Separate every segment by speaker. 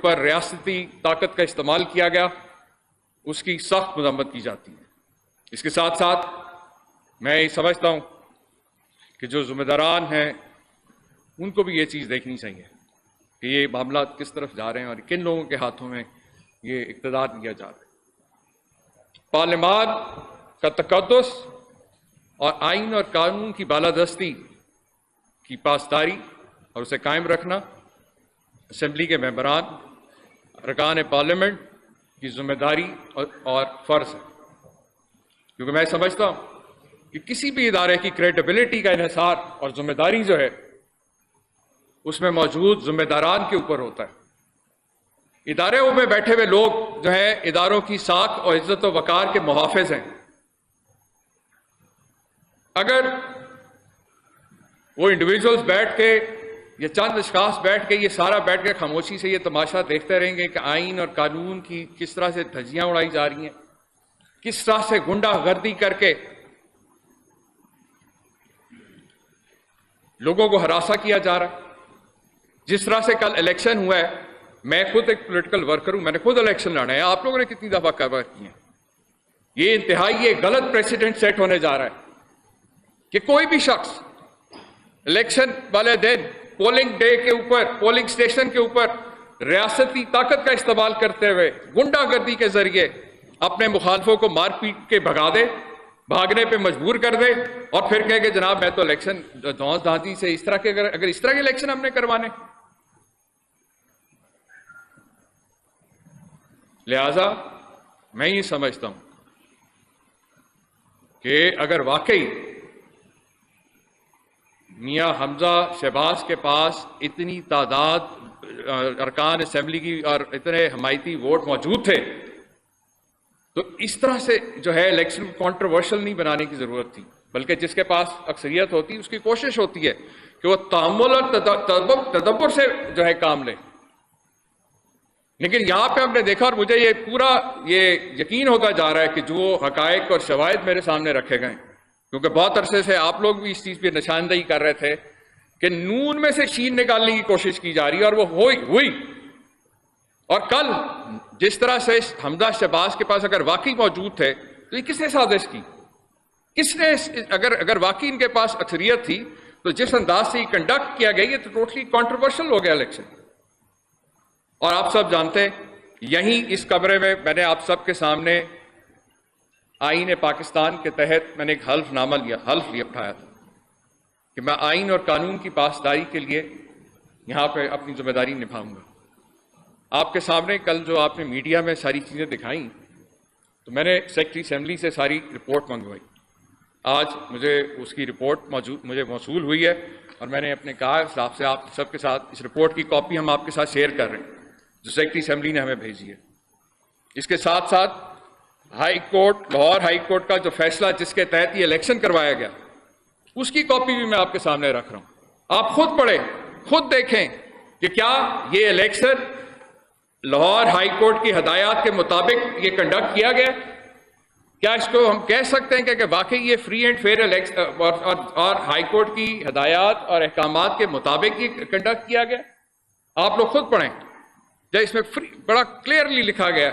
Speaker 1: پر ریاستی طاقت کا استعمال کیا گیا، اس کی سخت مذمت کی جاتی ہے۔ اس کے ساتھ ساتھ میں یہ سمجھتا ہوں کہ جو ذمہ داران ہیں ان کو بھی یہ چیز دیکھنی چاہیے کہ یہ معاملات کس طرف جا رہے ہیں اور کن لوگوں کے ہاتھوں میں یہ اقتدار دیا جا رہا ہے۔ پارلیمان کا تقدس اور آئین اور قانون کی بالادستی کی پاسداری اور اسے قائم رکھنا اسمبلی کے ممبران، ارکان پارلیمنٹ کی ذمہ داری اور فرض ہے، کیونکہ میں سمجھتا ہوں کہ کسی بھی ادارے کی کریڈیبلٹی کا انحصار اور ذمہ داری جو ہے اس میں موجود ذمہ داران کے اوپر ہوتا ہے۔ اداروں میں بیٹھے ہوئے لوگ جو ہیں اداروں کی ساکھ اور عزت و وقار کے محافظ ہیں۔ اگر وہ انڈیویجولز بیٹھ کے یا چند اشخاص بیٹھ کے یہ سارا بیٹھ کے خاموشی سے یہ تماشا دیکھتے رہیں گے کہ آئین اور قانون کی کس طرح سے دھجیاں اڑائی جا رہی ہیں، کس طرح سے گنڈا گردی کر کے لوگوں کو ہراساں کیا جا رہا ہے، جس طرح سے کل الیکشن ہوا ہے۔ میں خود ایک پولیٹیکل ورکر ہوں، میں نے خود الیکشن لڑا ہے، آپ لوگوں نے کتنی دفعہ کور کی ہیں۔ یہ انتہائی ایک غلط پریسیڈنٹ سیٹ ہونے جا رہا ہے کہ کوئی بھی شخص الیکشن والے دن پولنگ ڈے کے اوپر، پولنگ سٹیشن کے اوپر ریاستی طاقت کا استعمال کرتے ہوئے گنڈا گردی کے ذریعے اپنے مخالفوں کو مار پیٹ کے بھگا دے، بھاگنے پہ مجبور کر دے اور پھر کہے کہ جناب میں تو الیکشن دھانس دھانسی سے اس طرح کے اگر اس طرح کے الیکشن ہم نے کروانے۔ لہذا میں یہ سمجھتا ہوں کہ اگر واقعی میاں حمزہ شہباز کے پاس اتنی تعداد ارکان اسمبلی کی اور اتنے حمایتی ووٹ موجود تھے تو اس طرح سے جو ہے الیکشن کو کنٹروورشل نہیں بنانے کی ضرورت تھی، بلکہ جس کے پاس اکثریت ہوتی ہے اس کی کوشش ہوتی ہے کہ وہ تحمل اور تدبر سے جو ہے کام لے۔ لیکن یہاں پہ ہم نے دیکھا اور مجھے یہ پورا یہ یقین ہوتا جا رہا ہے کہ جو حقائق اور شواہد میرے سامنے رکھے گئے، کیونکہ بہت عرصے سے آپ لوگ بھی اس چیز پہ نشاندہی کر رہے تھے کہ نون میں سے شین نکالنے کی کوشش کی جا رہی ہے اور وہ ہوئی۔ اور کل جس طرح سے حمزہ شہباز کے پاس اگر واقعی موجود تھے تو یہ کس نے سازش کی؟ کس نے اگر واقعی ان کے پاس اکثریت تھی تو جس انداز سے یہ کنڈکٹ کیا گیا یہ تو ٹوٹلی کنٹروورشل ہو گیا الیکشن۔ اور آپ سب جانتے ہیں یہیں اس کمرے میں نے آپ سب کے سامنے آئین پاکستان کے تحت میں نے ایک حلف اٹھایا تھا کہ میں آئین اور قانون کی پاسداری کے لیے یہاں پہ اپنی ذمہ داری نبھاؤں گا۔ آپ کے سامنے کل جو آپ نے میڈیا میں ساری چیزیں دکھائیں تو میں نے سیکرٹری اسمبلی سے ساری رپورٹ منگوائی۔ آج مجھے اس کی رپورٹ مجھے موصول ہوئی ہے اور میں نے اپنے کہا صاحب سے آپ سب کے ساتھ اس رپورٹ کی کاپی ہم آپ کے ساتھ شیئر کر رہے ہیں جو سیکرٹری اسمبلی نے ہمیں بھیجی ہے۔ اس کے ساتھ ساتھ لاہور ہائی کورٹ کا جو فیصلہ جس کے تحت یہ الیکشن کروایا گیا اس کی کاپی بھی میں آپ کے سامنے رکھ رہا ہوں۔ آپ خود پڑھیں، خود دیکھیں کہ کیا یہ الیکشن لاہور ہائی کورٹ کی ہدایات کے مطابق یہ کنڈکٹ کیا گیا؟ کیا اس کو ہم کہہ سکتے ہیں کہ واقعی یہ فری اینڈ فیئر الیکشن اور ہائی کورٹ کی ہدایات اور احکامات کے مطابق یہ کنڈکٹ کیا گیا؟ آپ لوگ خود پڑھیں، جب اس میں بڑا کلیئرلی لکھا گیا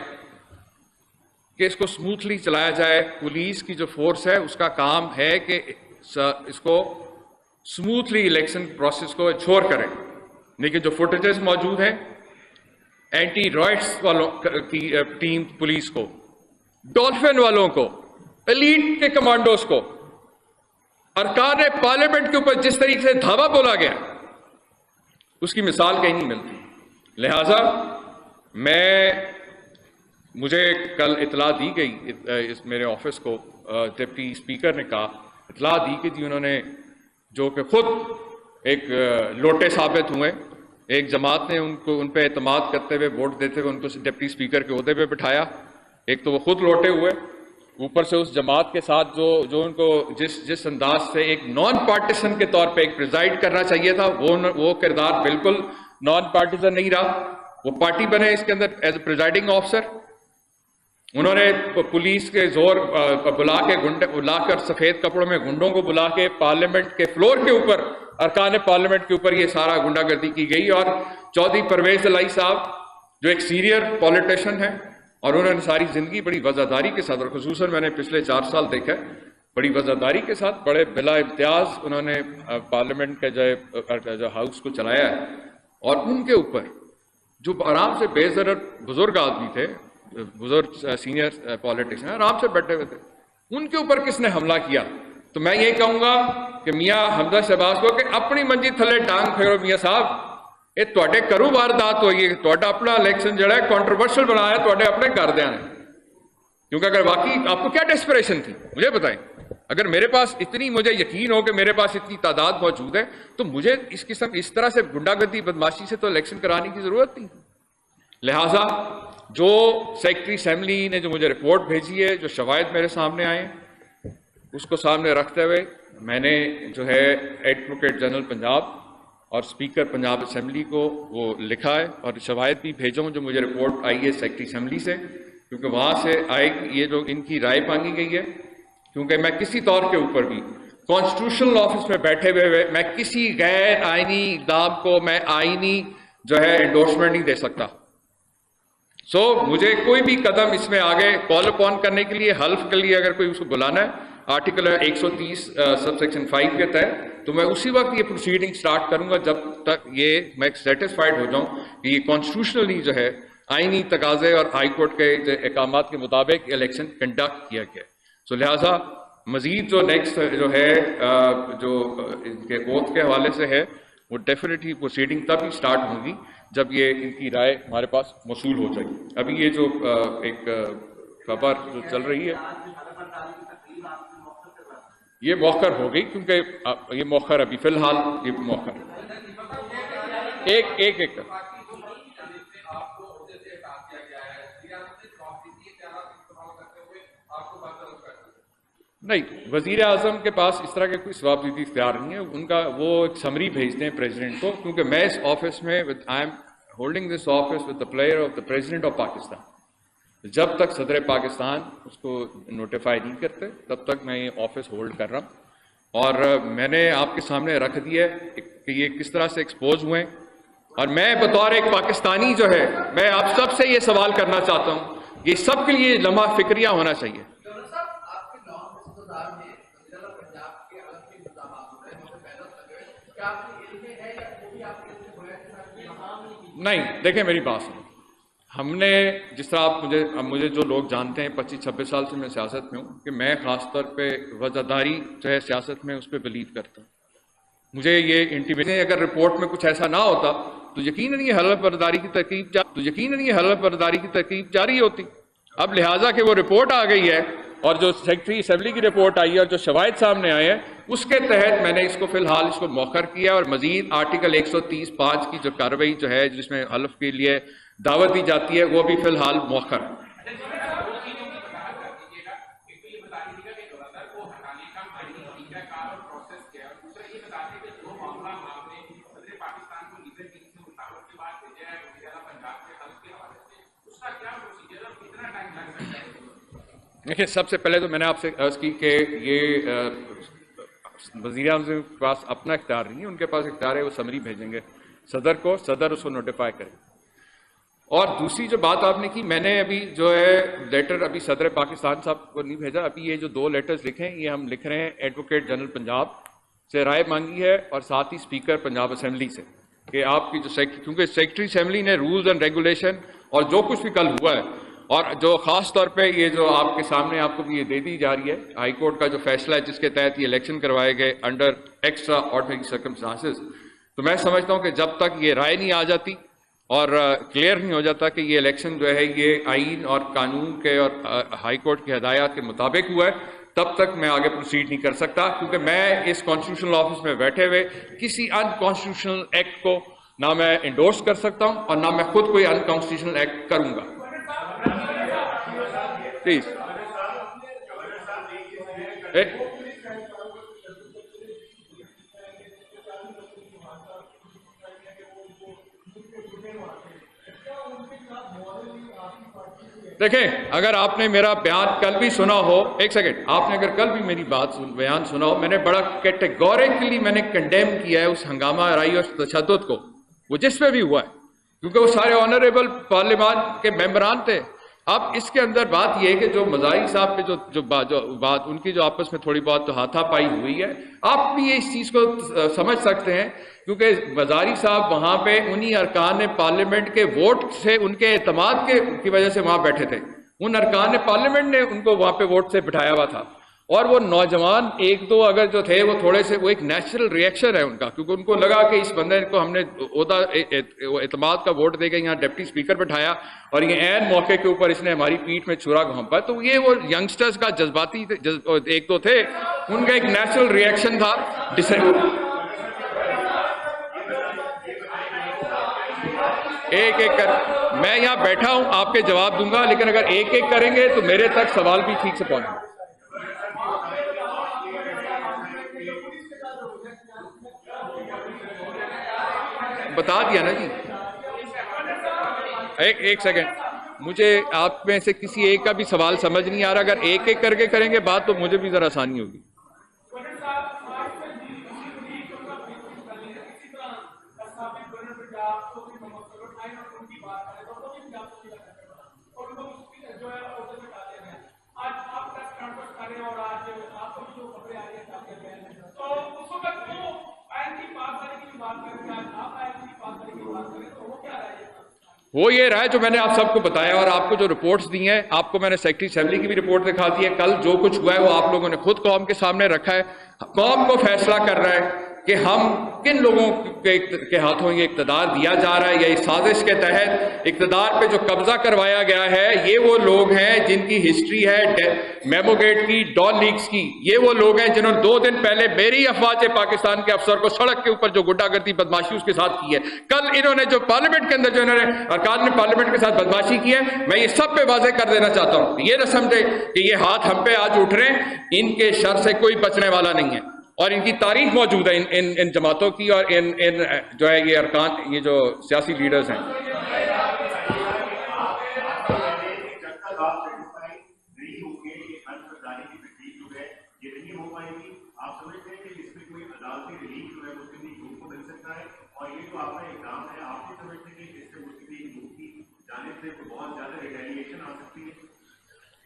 Speaker 1: کہ اس کو سموتھلی چلایا جائے۔ پولیس کی جو فورس ہے اس کا کام ہے کہ اس کو سموتھلی الیکشن پروسیس کو انشور کریں، لیکن جو فوٹیجز موجود ہیں اینٹی رائٹس والوں کی ٹیم پولیس کو، ڈولفن والوں کو، ایلیٹ کے کمانڈوز کو، ارکان پارلیمنٹ کے اوپر جس طریقے سے دھاوا بولا گیا اس کی مثال کہیں نہیں ملتی۔ لہٰذا مجھے کل اطلاع دی گئی میرے آفس کو، ڈپٹی اسپیکر نے کہا اطلاع دی کہ جی انہوں نے جو کہ خود ایک لوٹے ثابت ہوئے، ایک جماعت نے ان پہ اعتماد کرتے ہوئے ووٹ دیتے ہوئے ان کو ڈپٹی اسپیکر کے عہدے پہ بٹھایا۔ ایک تو وہ خود لوٹے ہوئے، اوپر سے اس جماعت کے ساتھ جو ان کو جس انداز سے ایک نان پارٹیسن کے طور پہ ایک پریزائڈ کرنا چاہیے تھا وہ کردار بالکل نان پارٹیسن نہیں رہا، وہ پارٹی بنے اس کے اندر ایز اے پریزائڈنگ آفیسر۔ انہوں نے پولیس کے زور بلا کر سفید کپڑوں میں گنڈوں کو بلا کے پارلیمنٹ کے فلور کے اوپر، ارکان پارلیمنٹ کے اوپر یہ سارا گنڈا گردی کی گئی، اور چودھری پرویز الہی صاحب جو ایک سینئر پولیٹیشین ہے اور انہوں نے ساری زندگی بڑی وفاداری کے ساتھ، اور خصوصاً میں نے پچھلے 4 سال دیکھا ہے بڑی وفاداری کے ساتھ، بڑے بلا امتیاز انہوں نے پارلیمنٹ کے جو ہاؤس کو چلایا ہے، اور ان کے اوپر جو آرام سے بے ضرر بزرگ آدمی تھے، بزرگ سینئر پولیٹیشین آرام سے بیٹھے ہوئے تھے، ان کے اوپر کس نے حملہ کیا؟ تو میں یہ کہوں گا کہ میاں حمزہ شہباز کو کہ اپنی منجی تھلے ٹانگ پھیرو میاں صاحب، یہ تواڈے کرو واردات ہوئی ہے، تواڈا اپنا الیکشن جڑا ہے کنٹروورشل بنایا تواڈے اپنے گھردیاں نے، کیونکہ اگر واقعی آپ کو کیا ڈیسپریشن تھی مجھے بتائیں، اگر میرے پاس اتنی، مجھے یقین ہو کہ میرے پاس اتنی تعداد موجود ہے تو مجھے اس طرح سے گنڈا گردی بدماشی سے تو الیکشن کرانے کی ضرورت نہیں۔ لہٰذا جو سیکرٹری اسمبلی نے جو مجھے رپورٹ بھیجی ہے، جو شواہد میرے سامنے آئے ہیں، اس کو سامنے رکھتے ہوئے میں نے جو ہے ایڈوکیٹ جنرل پنجاب اور اسپیکر پنجاب اسمبلی کو وہ لکھا ہے، اور شواہد بھی بھیجوں جو مجھے رپورٹ آئی ہے سیکرٹری اسمبلی سے، کیونکہ وہاں سے آئے یہ جو ان کی رائے مانگی گئی ہے، کیونکہ میں کسی طور کے اوپر بھی کانسٹیٹیوشنل آفس میں بیٹھے ہوئے میں کسی غیر آئینی اقدام کو میں آئینی جو ہے انڈورسمنٹ نہیں دے سکتا۔ مجھے کوئی بھی قدم اس میں آگے کال اپون کرنے کے لیے، حلف کے لیے اگر کوئی اس کو بلانا ہے آرٹیکل 130 سب سیکشن 5 کے تحت، تو میں اسی وقت یہ پروسیڈنگ سٹارٹ کروں گا جب تک یہ میں سیٹسفائیڈ ہو جاؤں کہ یہ کانسٹیٹیوشنلی جو ہے آئینی تقاضے اور ہائی کورٹ کے احکامات کے مطابق الیکشن کنڈکٹ کیا گیا۔ لہٰذا مزید جو نیکسٹ جو ہے جو ان کے اوتھ کے حوالے سے ہے، وہ ڈیفینیٹلی پروسیڈنگ تب ہی سٹارٹ ہوں گی جب یہ ان کی رائے ہمارے پاس موصول ہو جائے گی۔ ابھی یہ جو ایک خبر جو چل رہی ہے یہ مؤخر ہو گئی، کیونکہ یہ مؤخر ابھی فی الحال یہ مؤخر ایک نہیں، وزیر اعظم کے پاس اس طرح کے کوئی ثوابدیدی اختیار نہیں ہے، ان کا وہ ایک سمری بھیجتے ہیں پریزیڈنٹ کو، کیونکہ میں اس آفس میں I am holding this office with the player of the president of Pakistan, جب تک صدر پاکستان اس کو نوٹیفائی نہیں کرتے تب تک میں یہ آفس ہولڈ کر رہا ہوں، اور میں نے آپ کے سامنے رکھ دیا ہے کہ یہ کس طرح سے ایکسپوز ہوئے ہیں، اور میں بطور ایک پاکستانی جو ہے میں آپ سب سے یہ سوال کرنا چاہتا ہوں، یہ سب کے لیے لمحہ فکریہ ہونا چاہیے۔ نہیں، دیکھیں میری بات سنیں، ہم نے جس طرح آپ مجھے جو لوگ جانتے ہیں 25-26 سال سے میں سیاست میں ہوں، کہ میں خاص طور پہ وفاداری جو ہے سیاست میں اس پہ بلیو کرتا ہوں۔ مجھے یہ انٹیمیشن اگر رپورٹ میں کچھ ایسا نہ ہوتا تو یقیناً یہ حلف برداری کی ترکیب جاری ہوتی۔ اب لہٰذا کہ وہ رپورٹ آ گئی ہے اور جو سیکرٹری اسمبلی کی رپورٹ آئی ہے اور جو شواہد سامنے آئے ہیں، اس کے تحت میں نے اس کو فی الحال اس کو مؤخر کیا، اور مزید آرٹیکل 130(5) کی جو کارروائی جو ہے جس میں حلف کے لیے دعوت دی جاتی ہے وہ بھی فی الحال مؤخر ہے۔ دیکھیں، سب سے پہلے تو میں نے آپ سے عرض کی کہ یہ وزیر اعظم کے پاس اپنا اختیار نہیں ہے، ان کے پاس اختیار ہے، وہ سمری بھیجیں گے صدر کو، صدر اس کو نوٹیفائی کرے۔ اور دوسری جو بات آپ نے کی، میں نے ابھی جو ہے لیٹر ابھی صدر پاکستان صاحب کو نہیں بھیجا، ابھی یہ جو 2 لیٹرز لکھے ہیں یہ ہم لکھ رہے ہیں ایڈوکیٹ جنرل پنجاب سے رائے مانگی ہے، اور ساتھ ہی اسپیکر پنجاب اسمبلی سے، کہ آپ کی جو کیونکہ سیکرٹری اسمبلی نے رولز اینڈ ریگولیشن اور جو کچھ بھی کل ہوا ہے، اور جو خاص طور پہ یہ جو آپ کے سامنے آپ کو بھی یہ دے دی جا رہی ہے ہائی کورٹ کا جو فیصلہ ہے جس کے تحت یہ الیکشن کروائے گئے انڈر ایکسٹرا آرڈنری سرکمسٹانسز، تو میں سمجھتا ہوں کہ جب تک یہ رائے نہیں آ جاتی اور کلیئر نہیں ہو جاتا کہ یہ الیکشن جو ہے یہ آئین اور قانون کے اور ہائی کورٹ کی ہدایات کے مطابق ہوا ہے، تب تک میں آگے پروسیڈ نہیں کر سکتا، کیونکہ میں اس کانسٹیٹیوشنل آفس میں بیٹھے ہوئے کسی ان کانسٹیٹیوشنل ایکٹ کو نہ میں انڈورس کر سکتا ہوں اور نہ میں خود کوئی ان کانسٹیٹیوشنل ایکٹ کروں گا۔ پلیز دیکھیں، اگر آپ نے میرا بیان کل بھی سنا ہو، ایک سیکنڈ، آپ نے اگر کل بھی میری بیان سنا ہو، میں نے بڑا کیٹیگوریکلی میں نے کنڈیم کیا ہے اس ہنگامہ آرائی اور تشدد کو، وہ جس پہ بھی ہوا ہے، کیونکہ وہ سارے آنریبل پارلیمان کے ممبران تھے۔ اب اس کے اندر بات یہ ہے کہ جو مظاہری صاحب پہ جو بات ان کی جو آپس میں تھوڑی بہت ہاتھا پائی ہوئی ہے، آپ بھی اس چیز کو سمجھ سکتے ہیں، کیونکہ مظاہری صاحب وہاں پہ انہی ارکان پارلیمنٹ کے ووٹ سے، ان کے اعتماد کی وجہ سے وہاں بیٹھے تھے، ان ارکان پارلیمنٹ نے ان کو وہاں پہ ووٹ سے بٹھایا ہوا تھا۔ اور وہ نوجوان ایک دو اگر جو تھے وہ تھوڑے سے، وہ ایک نیچرل ریئیکشن ہے ان کا، کیونکہ ان کو لگا کہ اس بندے کو ہم نے عہدہ اعتماد کا ووٹ دے کے یہاں ڈپٹی اسپیکر بٹھایا اور یہ عین موقع کے اوپر اس نے ہماری پیٹھ میں چھرا گھونپا، تو یہ وہ ینگسٹرز کا جذباتی ایک دو تھے، ان کا ایک نیچرل ریئیکشن تھا۔ ایک ایک کر میں یہاں بیٹھا ہوں، آپ کے جواب دوں گا، لیکن اگر ایک ایک کریں گے تو میرے تک سوال بھی ٹھیک سے پہنچیں گے۔ بتا دیا نا جی۔ ایک سیکنڈ، مجھے آپ میں سے کسی ایک کا بھی سوال سمجھ نہیں آ رہا، اگر ایک ایک کر کے کریں گے بات تو مجھے بھی ذرا آسانی ہوگی۔ وہ یہ رہا ہے جو میں نے آپ سب کو بتایا، اور آپ کو جو رپورٹس دی ہیں، آپ کو میں نے سیکرٹری اسمبلی کی بھی رپورٹ دکھا دی ہے۔ کل جو کچھ ہوا ہے وہ آپ لوگوں نے خود قوم کے سامنے رکھا ہے۔ قوم کو فیصلہ کر رہا ہے کہ ہم کن لوگوں کے ہاتھوں یہ اقتدار دیا جا رہا ہے، یا اس سازش کے تحت اقتدار پہ جو قبضہ کروایا گیا ہے، یہ وہ لوگ ہیں جن کی ہسٹری ہے میمو گیٹ کی، ڈان لیکس کی۔ یہ وہ لوگ ہیں جنہوں نے 2 دن پہلے میری افواج پاکستان کے افسر کو سڑک کے اوپر جو گڈا گردی بدماشی اس کے ساتھ کی ہے۔ کل انہوں نے جو پارلیمنٹ کے اندر جو انہوں نے ارکان پارلیمنٹ کے ساتھ بدماشی کی ہے، میں یہ سب پہ واضح کر دینا چاہتا ہوں، یہ نہ سمجھے کہ یہ ہاتھ ہم پہ آج اٹھ رہے ہیں، ان کے شر سے کوئی بچنے والا نہیں ہے، اور ان کی تاریخ موجود ہے ان جماعتوں کی، اور ان جو ہے یہ ارکان، یہ جو سیاسی لیڈرز ہیں۔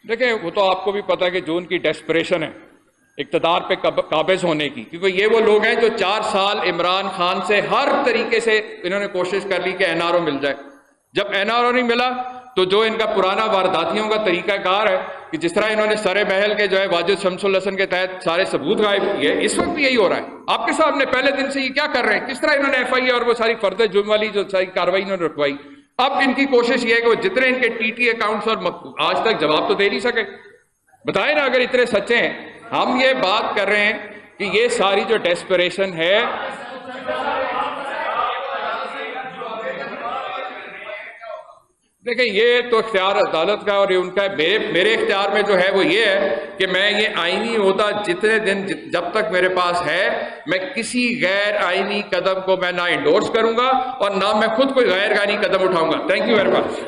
Speaker 1: دیکھیں، وہ تو آپ کو بھی پتا ہے کہ جو ان کی ڈیسپریشن ہے اقتدار پہ قابض ہونے کی، کیونکہ یہ وہ لوگ ہیں جو 4 سال عمران خان سے ہر طریقے سے انہوں نے کوشش کر لی کہ این آر او مل جائے۔ جب این آر او نہیں ملا تو جو ان کا پرانا وارداتیوں کا طریقہ کار ہے کہ جس طرح انہوں نے سر محل کے جو ہے واجد شمس الحسن کے تحت سارے ثبوت غائب کیے، اس وقت بھی یہی ہو رہا ہے آپ کے سامنے۔ پہلے دن سے یہ کیا کر رہے ہیں، کس طرح انہوں نے ایف آئی اے اور وہ ساری فرد جرم والی جو ساری کاروائی انہوں نے رکھوائی۔ اب ان کی کوشش یہ ہے کہ وہ جتنے ان کے ٹی ٹی اکاؤنٹس، اور آج تک جواب تو دے نہیں سکے، بتائیں نا اگر اتنے سچے ہیں۔ ہم یہ بات کر رہے ہیں کہ یہ ساری جو ڈیسپریشن ہے، دیکھیں یہ تو اختیار عدالت کا اور ان کا، میرے اختیار میں جو ہے وہ یہ ہے کہ میں یہ آئینی ہوتا جتنے دن جب تک میرے پاس ہے، میں کسی غیر آئینی قدم کو میں نہ انڈورس کروں گا اور نہ میں خود کوئی غیر آئینی قدم اٹھاؤں گا۔ Thank you very much.